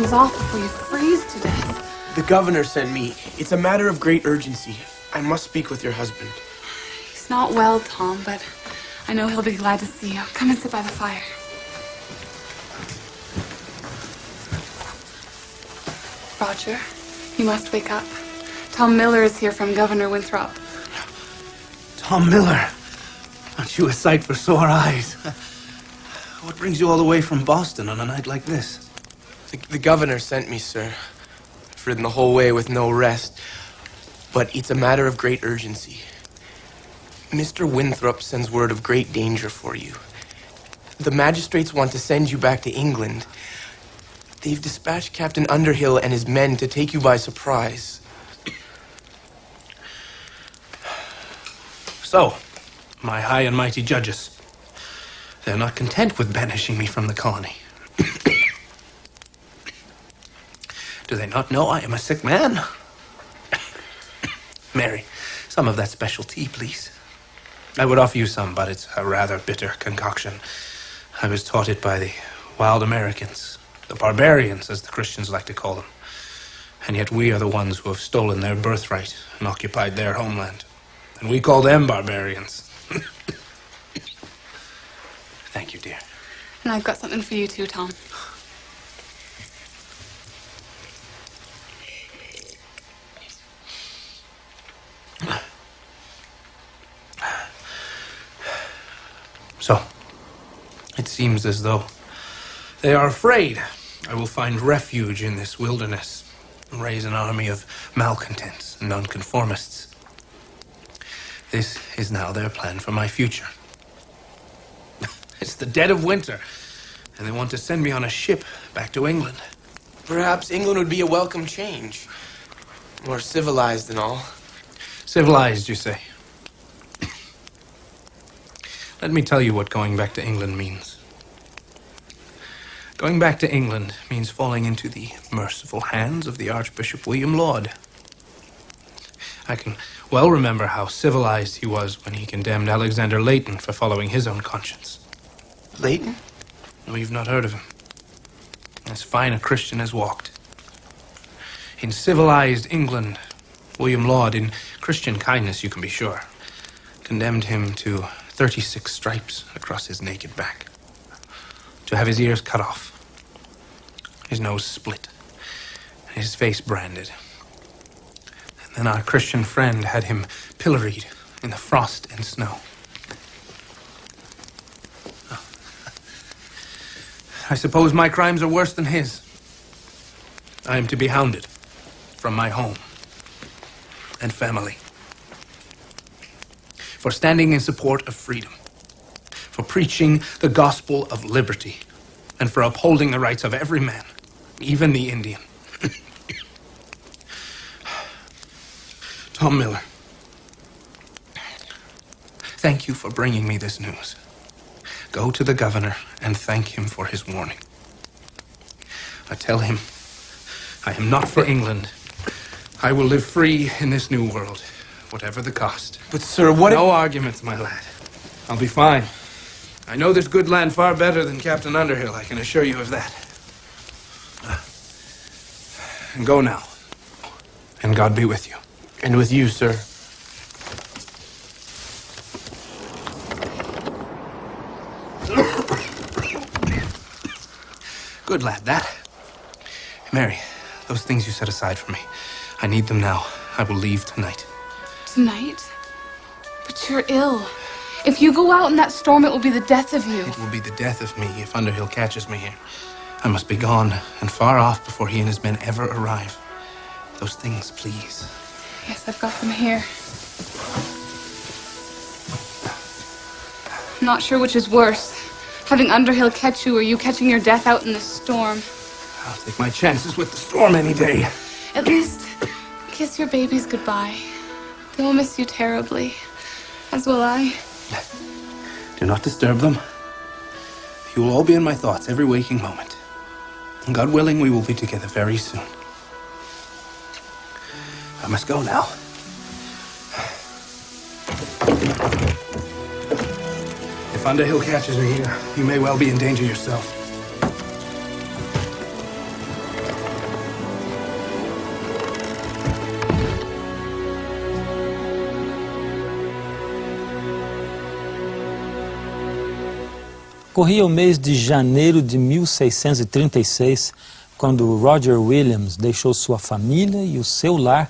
things off before you freeze to death. The governor sent me. It's a matter of great urgency. I must speak with your husband. He's not well, Tom, but I know he'll be glad to see you. Come and sit by the fire. Roger, you must wake up. Tom Miller is here from Governor Winthrop. Tom Miller? Aren't you a sight for sore eyes? What brings you all the way from Boston on a night like this? The governor sent me, sir. I've ridden the whole way with no rest. But it's a matter of great urgency. Mr. Winthrop sends word of great danger for you. The magistrates want to send you back to England. They've dispatched Captain Underhill and his men to take you by surprise. So, my high and mighty judges, they're not content with banishing me from the colony. Do they not know I am a sick man? Mary, some of that special tea, please. I would offer you some, but it's a rather bitter concoction. I was taught it by the wild Americans, the barbarians, as the Christians like to call them. And yet we are the ones who have stolen their birthright and occupied their homeland. And we call them barbarians. Thank you, dear. And I've got something for you too, Tom. So, it seems as though they are afraid I will find refuge in this wilderness and raise an army of malcontents and nonconformists. This is now their plan for my future. It's the dead of winter, and they want to send me on a ship back to England. Perhaps England would be a welcome change. More civilized and all. Civilized, you say? Let me tell you what going back to England means. Going back to England means falling into the merciful hands of the Archbishop William Laud. I can well remember how civilized he was when he condemned Alexander Leighton for following his own conscience. Leighton? No, you've not heard of him. As fine a Christian as walked. In civilized England, William Laud, in Christian kindness, you can be sure, condemned him to 36 stripes across his naked back, to have his ears cut off, his nose split, and his face branded. And then our Christian friend had him pilloried in the frost and snow. I suppose my crimes are worse than his. I am to be hounded from my home and family for standing in support of freedom, for preaching the gospel of liberty, and for upholding the rights of every man, even the Indian. Tom Miller, thank you for bringing me this news. Go to the governor and thank him for his warning. I tell him I am not for England. I will live free in this new world, whatever the cost. But, sir, what... No arguments, my lad. I'll be fine. I know this good land far better than Captain Underhill, I can assure you of that. And go now. And God be with you. And with you, sir. Good lad, that. Mary, those things you set aside for me, I need them now. I will leave tonight. Tonight? But you're ill. If you go out in that storm, it will be the death of you. It will be the death of me if Underhill catches me here. I must be gone and far off before he and his men ever arrive. Those things, please. Yes, I've got them here. I'm not sure which is worse, having Underhill catch you or you catching your death out in the storm. I'll take my chances with the storm any day. At least, kiss your babies goodbye. They will miss you terribly, as will I. Do not disturb them. You will all be in my thoughts every waking moment. And God willing, we will be together very soon. I must go now. If Underhill catches me here, you may well be in danger yourself. Corria o mês de janeiro de 1636, quando Roger Williams deixou sua família e o seu lar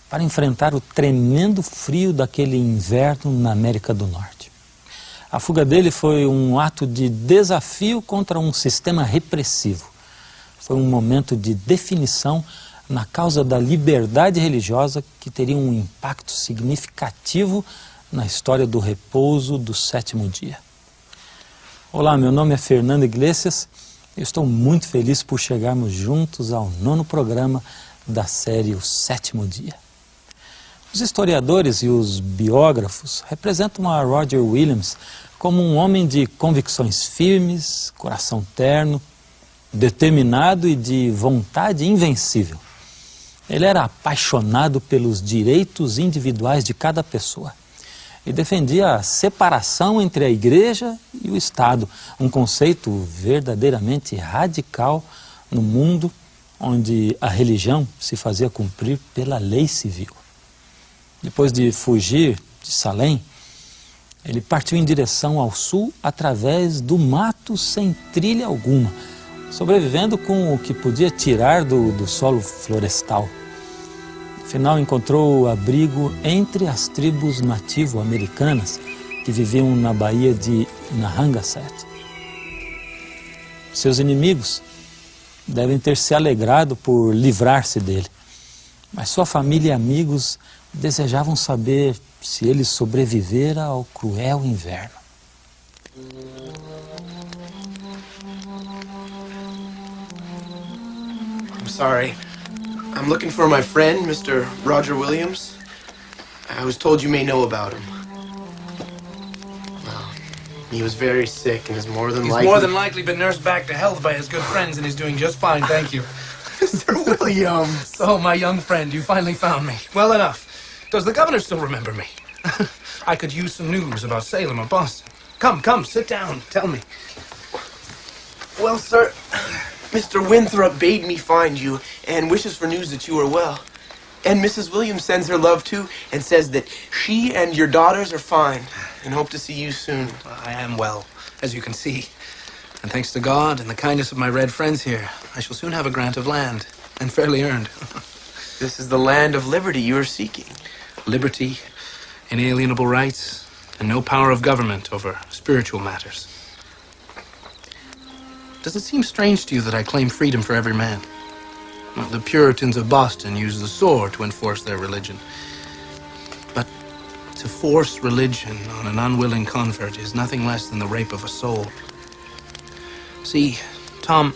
para enfrentar o tremendo frio daquele inverno na América do Norte. A fuga dele foi um ato de desafio contra um sistema repressivo. Foi um momento de definição na causa da liberdade religiosa que teria um impacto significativo na história do repouso do sétimo dia. Olá, meu nome é Fernando Iglesias. Eu estou muito feliz por chegarmos juntos ao 9º programa da série O Sétimo Dia. Os historiadores e os biógrafos representam a Roger Williams como um homem de convicções firmes, coração terno, determinado e de vontade invencível. Ele era apaixonado pelos direitos individuais de cada pessoa e defendia a separação entre a igreja e o Estado, um conceito verdadeiramente radical no mundo onde a religião se fazia cumprir pela lei civil. Depois de fugir de Salem, ele partiu em direção ao sul através do mato sem trilha alguma, sobrevivendo com o que podia tirar do solo florestal. Afinal, encontrou abrigo entre as tribos nativo-americanas que viviam na baía de Narragansett. Seus inimigos devem ter se alegrado por livrar-se dele, mas sua família e amigos desejavam saber se ele sobrevivera ao cruel inverno. I'm sorry. I'm looking for my friend, Mr. Roger Williams. I was told you may know about him. Well, he was very sick and is more than likely... He's more than likely been nursed back to health by his good friends and is doing just fine, thank you. Mr. Williams! So, my young friend, you finally found me. Well enough. Does the governor still remember me? I could use some news about Salem or Boston. Come, sit down. Tell me. Well, sir, Mr. Winthrop bade me find you and wishes for news that you are well. And Mrs. Williams sends her love, too, and says that she and your daughters are fine and hope to see you soon. I am well, as you can see. And thanks to God and the kindness of my red friends here, I shall soon have a grant of land, and fairly earned. This is the land of liberty you are seeking. Liberty, inalienable rights, and no power of government over spiritual matters. Does it seem strange to you that I claim freedom for every man? Well, the Puritans of Boston used the sword to enforce their religion. But to force religion on an unwilling convert is nothing less than the rape of a soul. See, Tom,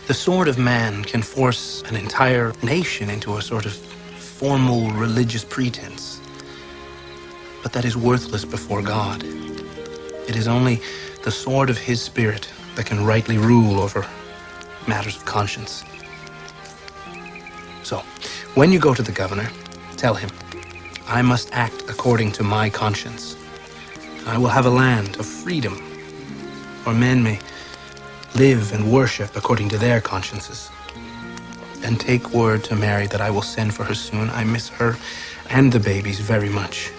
the sword of man can force an entire nation into a sort of formal religious pretense. But that is worthless before God. It is only the sword of His Spirit that can rightly rule over matters of conscience. So, when you go to the governor, tell him, I must act according to my conscience. I will have a land of freedom, where men may live and worship according to their consciences. And take word to Mary that I will send for her soon. I miss her and the babies very much.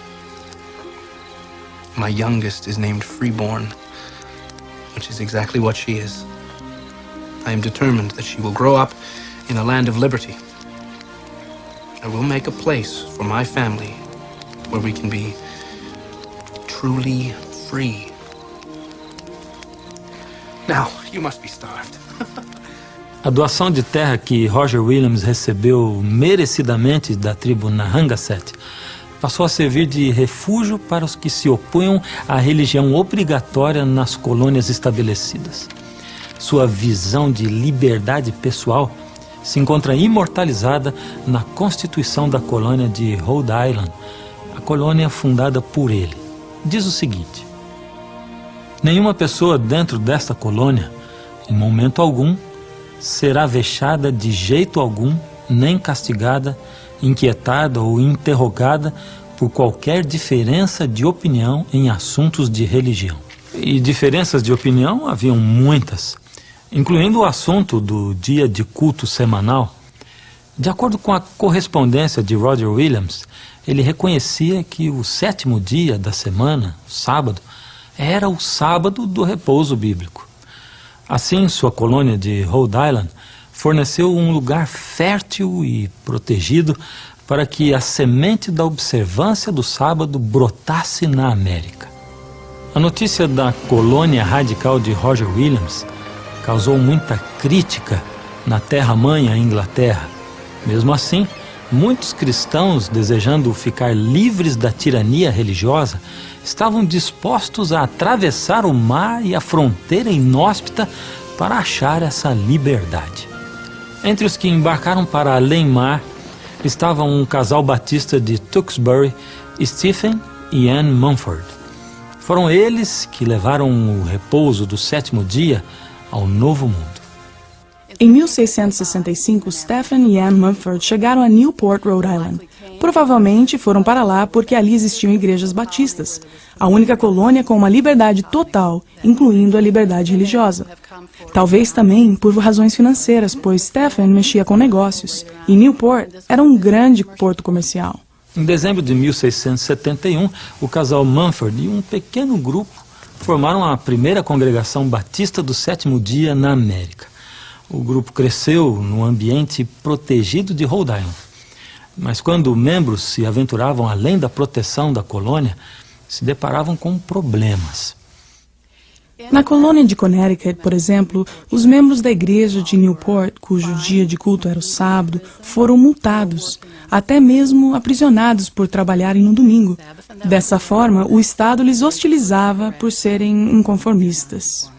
My youngest is named Freeborn, which is exactly what she is. I am determined that she will grow up in a land of liberty. I will make a place for my family where we can be truly free. Now, you must be starved. A doação de terra que Roger Williams recebeu merecidamente da tribo Narragansett passou a servir de refúgio para os que se opunham à religião obrigatória nas colônias estabelecidas. Sua visão de liberdade pessoal se encontra imortalizada na Constituição da colônia de Rhode Island, a colônia fundada por ele. Diz o seguinte: nenhuma pessoa dentro desta colônia, em momento algum, será vexada de jeito algum, nem castigada, inquietada ou interrogada por qualquer diferença de opinião em assuntos de religião. E diferenças de opinião haviam muitas, incluindo o assunto do dia de culto semanal. De acordo com a correspondência de Roger Williams, ele reconhecia que o sétimo dia da semana, o sábado, era o sábado do repouso bíblico. Assim, sua colônia de Rhode Island forneceu um lugar fértil e protegido para que a semente da observância do sábado brotasse na América. A notícia da colônia radical de Roger Williams causou muita crítica na terra-mãe, a Inglaterra. Mesmo assim, muitos cristãos, desejando ficar livres da tirania religiosa, estavam dispostos a atravessar o mar e a fronteira inóspita para achar essa liberdade. Entre os que embarcaram para além-mar estavam um casal batista de Tewksbury, Stephen e Anne Mumford. Foram eles que levaram o repouso do sétimo dia ao Novo Mundo. Em 1665, Stephen e Anne Mumford chegaram a Newport, Rhode Island. Provavelmente foram para lá porque ali existiam igrejas batistas, a única colônia com uma liberdade total, incluindo a liberdade religiosa. Talvez também por razões financeiras, pois Stephen mexia com negócios, e Newport era um grande porto comercial. Em dezembro de 1671, o casal Mumford e um pequeno grupo formaram a primeira congregação batista do sétimo dia na América. O grupo cresceu no ambiente protegido de Rhode Island. Mas quando membros se aventuravam além da proteção da colônia, se deparavam com problemas. Na colônia de Connecticut, por exemplo, os membros da igreja de Newport, cujo dia de culto era o sábado, foram multados, até mesmo aprisionados por trabalharem no domingo. Dessa forma, o Estado lhes hostilizava por serem inconformistas.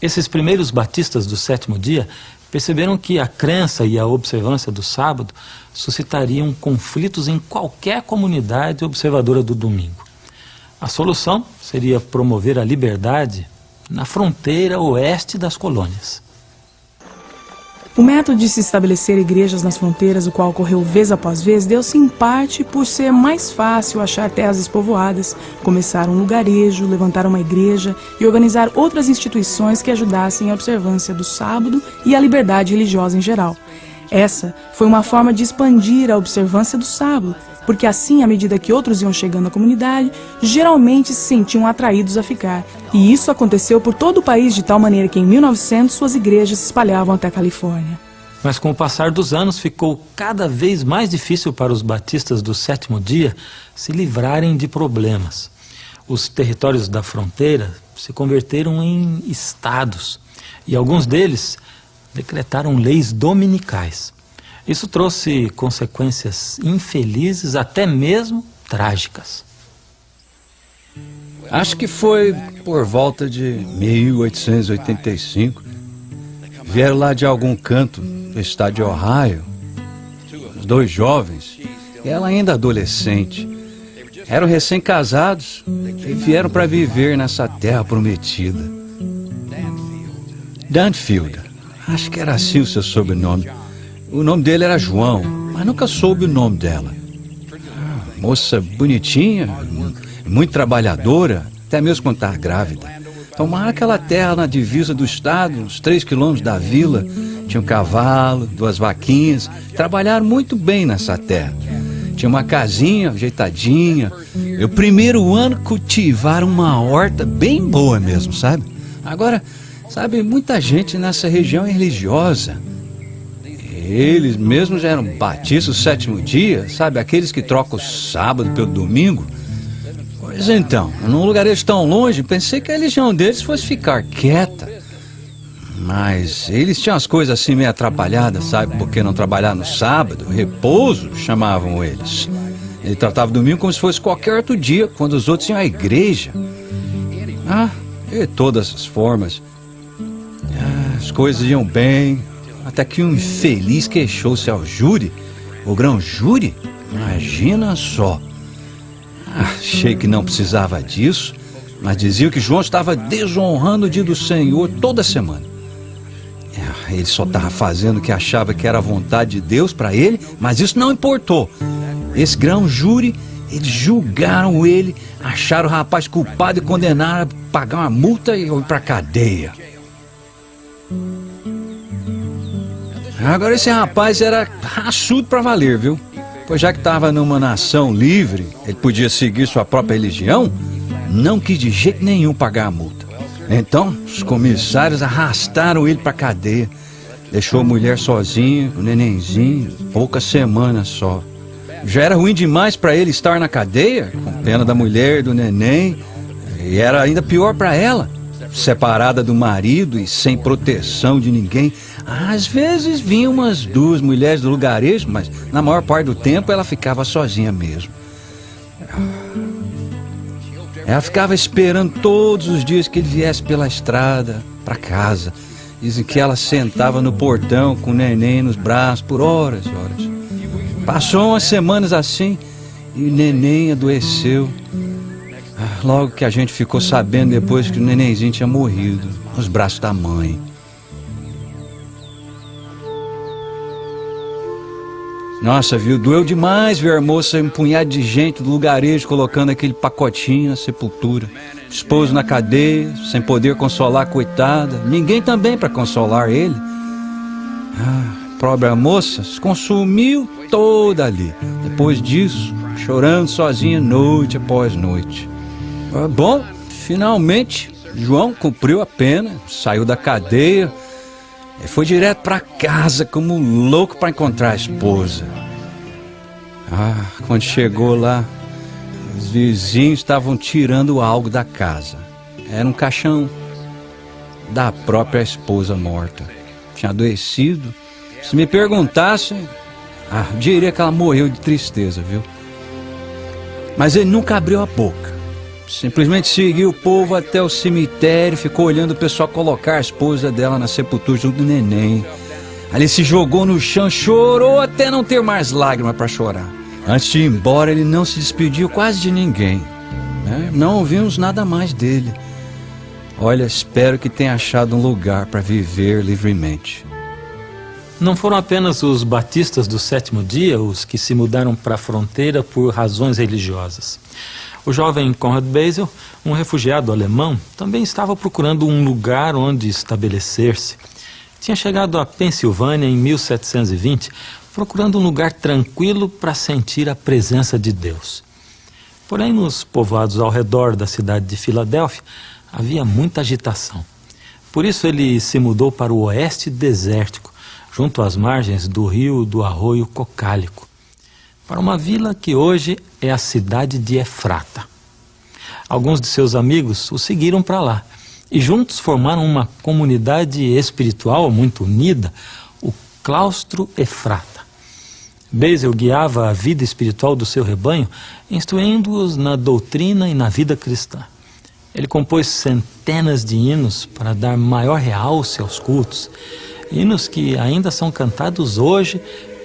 Esses primeiros batistas do sétimo dia perceberam que a crença e a observância do sábado suscitariam conflitos em qualquer comunidade observadora do domingo. A solução seria promover a liberdade na fronteira oeste das colônias. O método de se estabelecer igrejas nas fronteiras, o qual ocorreu vez após vez, deu-se em parte por ser mais fácil achar terras despovoadas, começar um lugarejo, levantar uma igreja e organizar outras instituições que ajudassem a observância do sábado e a liberdade religiosa em geral. Essa foi uma forma de expandir a observância do sábado, porque assim, à medida que outros iam chegando à comunidade, geralmente se sentiam atraídos a ficar. E isso aconteceu por todo o país de tal maneira que em 1900 suas igrejas se espalhavam até a Califórnia. Mas com o passar dos anos ficou cada vez mais difícil para os batistas do sétimo dia se livrarem de problemas. Os territórios da fronteira se converteram em estados e alguns deles decretaram leis dominicais. Isso trouxe consequências infelizes, até mesmo trágicas. Acho que foi por volta de 1885. Vieram lá de algum canto do estado de Ohio, os dois jovens, ela ainda adolescente. Eram recém-casados e vieram para viver nessa terra prometida. Danfield, acho que era assim o seu sobrenome. O nome dele era João, mas nunca soube o nome dela. Moça bonitinha, muito trabalhadora, até mesmo quando estava grávida. Tomaram aquela terra na divisa do estado, uns 3 quilômetros da vila. Tinha um cavalo, 2 vaquinhas. Trabalharam muito bem nessa terra. Tinha uma casinha ajeitadinha. E o primeiro ano cultivaram uma horta bem boa mesmo, sabe? Agora, sabe, muita gente nessa região é religiosa. Eles mesmos eram batistas do sétimo dia, sabe? Aqueles que trocam o sábado pelo domingo. Pois então, num lugarejo tão longe, pensei que a religião deles fosse ficar quieta. Mas eles tinham as coisas assim meio atrapalhadas, sabe? Porque não trabalhar no sábado, repouso, chamavam eles. Ele tratava o domingo como se fosse qualquer outro dia, quando os outros iam à igreja. De todas as formas. As coisas iam bem, até que um infeliz queixou-se ao júri. O grão-júri? Imagina só. Achei que não precisava disso, mas diziam que João estava desonrando o dia do Senhor toda semana. Ele só estava fazendo o que achava que era a vontade de Deus para ele, mas isso não importou. Esse grão-júri, eles julgaram ele, acharam o rapaz culpado e condenaram a pagar uma multa e ir para a cadeia. Agora esse rapaz era raçudo para valer, viu? Pois já que estava numa nação livre, ele podia seguir sua própria religião, não quis de jeito nenhum pagar a multa. Então, os comissários arrastaram ele para a cadeia. Deixou a mulher sozinha, com o nenenzinho, poucas semanas só. Já era ruim demais para ele estar na cadeia, com pena da mulher e do neném. E era ainda pior para ela, separada do marido e sem proteção de ninguém. Às vezes vinham umas 2 mulheres do lugarejo, mas na maior parte do tempo ela ficava sozinha mesmo. Ela ficava esperando todos os dias que ele viesse pela estrada para casa. Dizem que ela sentava no portão com o neném nos braços por horas e horas. Passou umas semanas assim e o neném adoeceu. Logo que a gente ficou sabendo depois que o nenenzinho tinha morrido nos braços da mãe. Nossa, viu? Doeu demais ver a moça e um punhado de gente do lugarejo colocando aquele pacotinho na sepultura. Esposo na cadeia, sem poder consolar a coitada. Ninguém também para consolar ele. A própria moça se consumiu toda ali. Depois disso, chorando sozinha noite após noite. Bom, finalmente, João cumpriu a pena, saiu da cadeia e foi direto para casa como um louco para encontrar a esposa. Quando chegou lá, os vizinhos estavam tirando algo da casa. Era um caixão da própria esposa morta. Tinha adoecido. Se me perguntassem, diria que ela morreu de tristeza, viu? Mas ele nunca abriu a boca. Simplesmente seguiu o povo até o cemitério, ficou olhando o pessoal colocar a esposa dela na sepultura junto do neném. Ali se jogou no chão, chorou até não ter mais lágrimas para chorar. Antes de ir embora, ele não se despediu quase de ninguém. Não ouvimos nada mais dele. Olha, espero que tenha achado um lugar para viver livremente. Não foram apenas os batistas do sétimo dia os que se mudaram para a fronteira por razões religiosas. O jovem Conrad Basil, um refugiado alemão, também estava procurando um lugar onde estabelecer-se. Tinha chegado à Pensilvânia em 1720, procurando um lugar tranquilo para sentir a presença de Deus. Porém, nos povoados ao redor da cidade de Filadélfia, havia muita agitação. Por isso ele se mudou para o oeste desértico, junto às margens do rio do arroio Cocálico, para uma vila que hoje é a cidade de Efrata. Alguns de seus amigos o seguiram para lá e juntos formaram uma comunidade espiritual muito unida, o Claustro Efrata. Basil guiava a vida espiritual do seu rebanho, instruindo-os na doutrina e na vida cristã. Ele compôs centenas de hinos para dar maior realce aos cultos, hinos que ainda são cantados hoje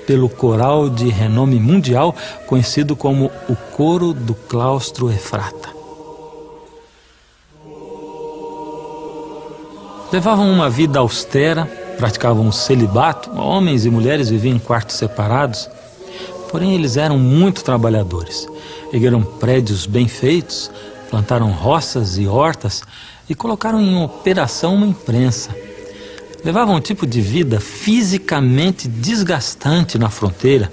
pelo coral de renome mundial, conhecido como o Coro do Claustro Efrata. Levavam uma vida austera, praticavam o celibato, homens e mulheres viviam em quartos separados, porém eles eram muito trabalhadores. Ergueram prédios bem feitos, plantaram roças e hortas e colocaram em operação uma imprensa. Levavam um tipo de vida fisicamente desgastante na fronteira,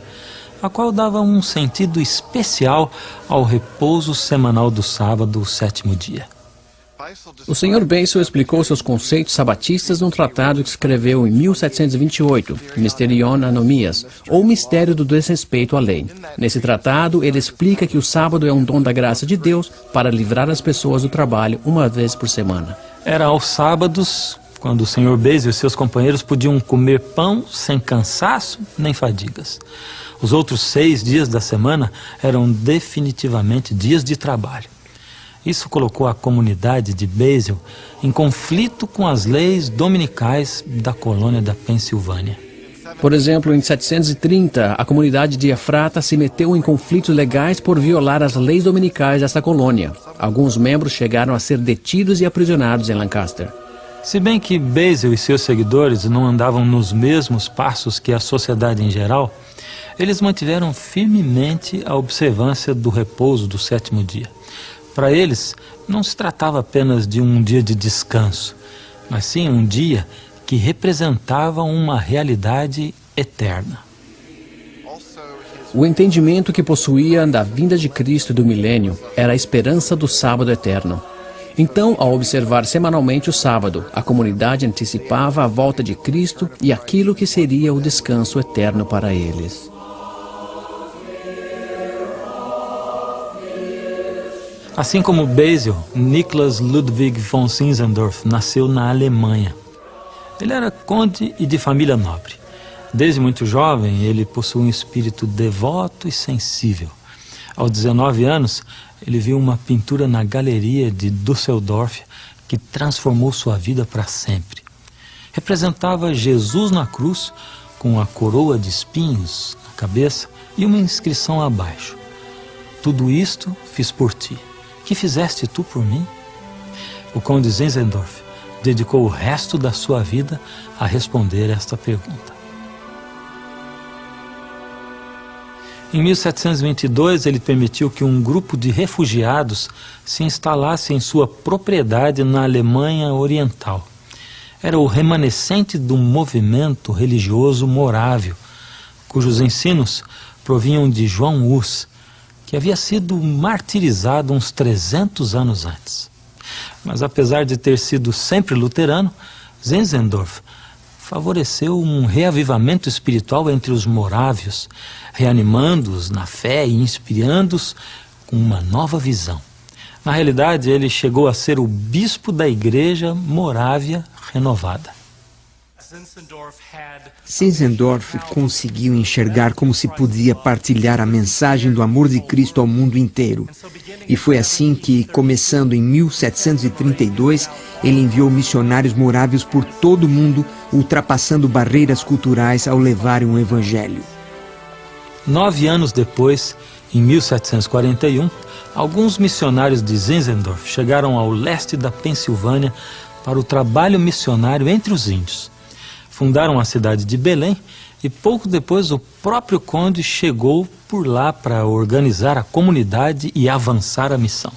a qual dava um sentido especial ao repouso semanal do sábado, o sétimo dia. O Sr. Basil explicou seus conceitos sabatistas num tratado que escreveu em 1728, Mysterion Anomias, ou Mistério do Desrespeito à Lei. Nesse tratado, ele explica que o sábado é um dom da graça de Deus para livrar as pessoas do trabalho uma vez por semana. Era aos sábados, quando o Sr. Basil e seus companheiros podiam comer pão sem cansaço nem fadigas. Os outros 6 dias da semana eram definitivamente dias de trabalho. Isso colocou a comunidade de Basil em conflito com as leis dominicais da colônia da Pensilvânia. Por exemplo, em 730, a comunidade de Efrata se meteu em conflitos legais por violar as leis dominicais dessa colônia. Alguns membros chegaram a ser detidos e aprisionados em Lancaster. Se bem que Basil e seus seguidores não andavam nos mesmos passos que a sociedade em geral, eles mantiveram firmemente a observância do repouso do sétimo dia. Para eles, não se tratava apenas de um dia de descanso, mas sim um dia que representava uma realidade eterna. O entendimento que possuía da vinda de Cristo e do milênio era a esperança do sábado eterno. Então, ao observar semanalmente o sábado, a comunidade antecipava a volta de Cristo e aquilo que seria o descanso eterno para eles. Assim como Basil, Niklas Ludwig von Zinzendorf nasceu na Alemanha. Ele era conde e de família nobre. Desde muito jovem, ele possuía um espírito devoto e sensível. Aos 19 anos, ele viu uma pintura na galeria de Düsseldorf que transformou sua vida para sempre. Representava Jesus na cruz, com a coroa de espinhos na cabeça e uma inscrição abaixo. Tudo isto fiz por ti. Que fizeste tu por mim? O conde Zinzendorf dedicou o resto da sua vida a responder esta pergunta. Em 1722, ele permitiu que um grupo de refugiados se instalasse em sua propriedade na Alemanha Oriental. Era o remanescente de um movimento religioso morávio, cujos ensinos provinham de João Hus, que havia sido martirizado uns 300 anos antes. Mas apesar de ter sido sempre luterano, Zinzendorf favoreceu um reavivamento espiritual entre os morávios, reanimando-os na fé e inspirando-os com uma nova visão. Na realidade, ele chegou a ser o bispo da Igreja Morávia Renovada. Zinzendorf conseguiu enxergar como se podia partilhar a mensagem do amor de Cristo ao mundo inteiro. E foi assim que, começando em 1732, ele enviou missionários morávios por todo o mundo, ultrapassando barreiras culturais ao levarem o Evangelho. 9 anos depois, em 1741, alguns missionários de Zinzendorf chegaram ao leste da Pensilvânia para o trabalho missionário entre os índios. Fundaram a cidade de Belém e pouco depois o próprio conde chegou por lá para organizar a comunidade e avançar a missão.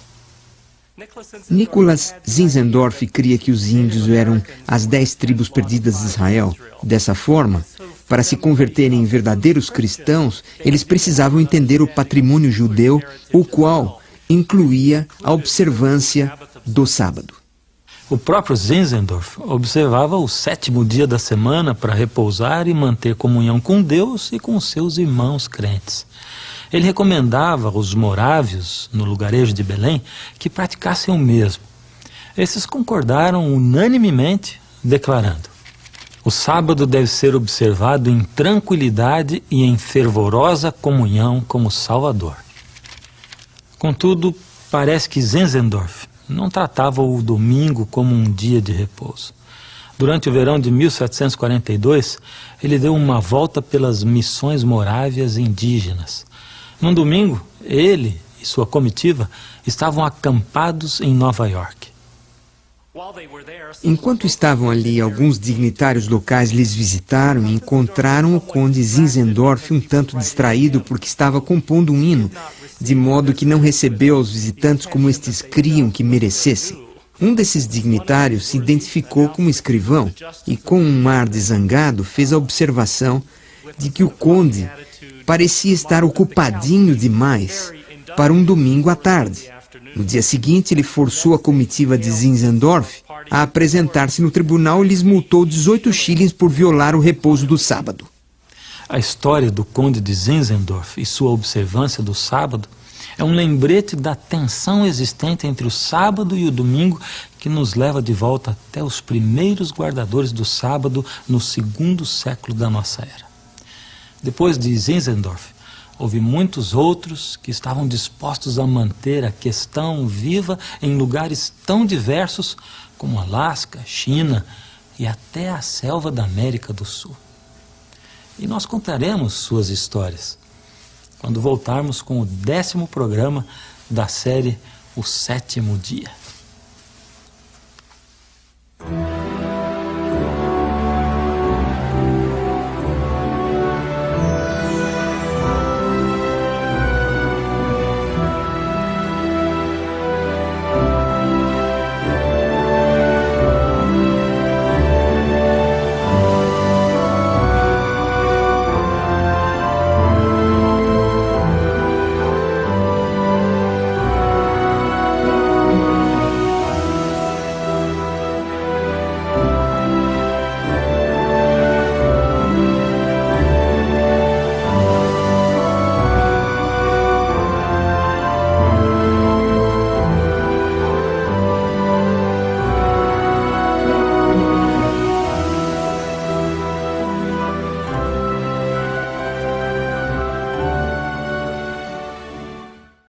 Nicholas Zinzendorf cria que os índios eram as 10 tribos perdidas de Israel. Dessa forma, para se converterem em verdadeiros cristãos, eles precisavam entender o patrimônio judeu, o qual incluía a observância do sábado. O próprio Zinzendorf observava o 7º dia da semana para repousar e manter comunhão com Deus e com seus irmãos crentes. Ele recomendava aos morávios, no lugarejo de Belém, que praticassem o mesmo. Esses concordaram unanimemente, declarando: o sábado deve ser observado em tranquilidade e em fervorosa comunhão com o Salvador. Contudo, parece que Zinzendorf não tratava o domingo como um dia de repouso. Durante o verão de 1742, ele deu uma volta pelas missões morávias indígenas. Num domingo, ele e sua comitiva estavam acampados em Nova York. Enquanto estavam ali, alguns dignitários locais lhes visitaram e encontraram o conde Zinzendorf um tanto distraído porque estava compondo um hino, de modo que não recebeu aos visitantes como estes criam que merecessem. Um desses dignitários se identificou como escrivão e, com um ar de zangado, fez a observação de que o conde parecia estar ocupadinho demais para um domingo à tarde. No dia seguinte, ele forçou a comitiva de Zinzendorf a apresentar-se no tribunal e lhes multou 18 shillings por violar o repouso do sábado. A história do conde de Zinzendorf e sua observância do sábado é um lembrete da tensão existente entre o sábado e o domingo que nos leva de volta até os primeiros guardadores do sábado no 2º século da nossa era. Depois de Zinzendorf, houve muitos outros que estavam dispostos a manter a questão viva em lugares tão diversos como Alasca, China e até a selva da América do Sul. E nós contaremos suas histórias quando voltarmos com o 10º programa da série O 7º Dia.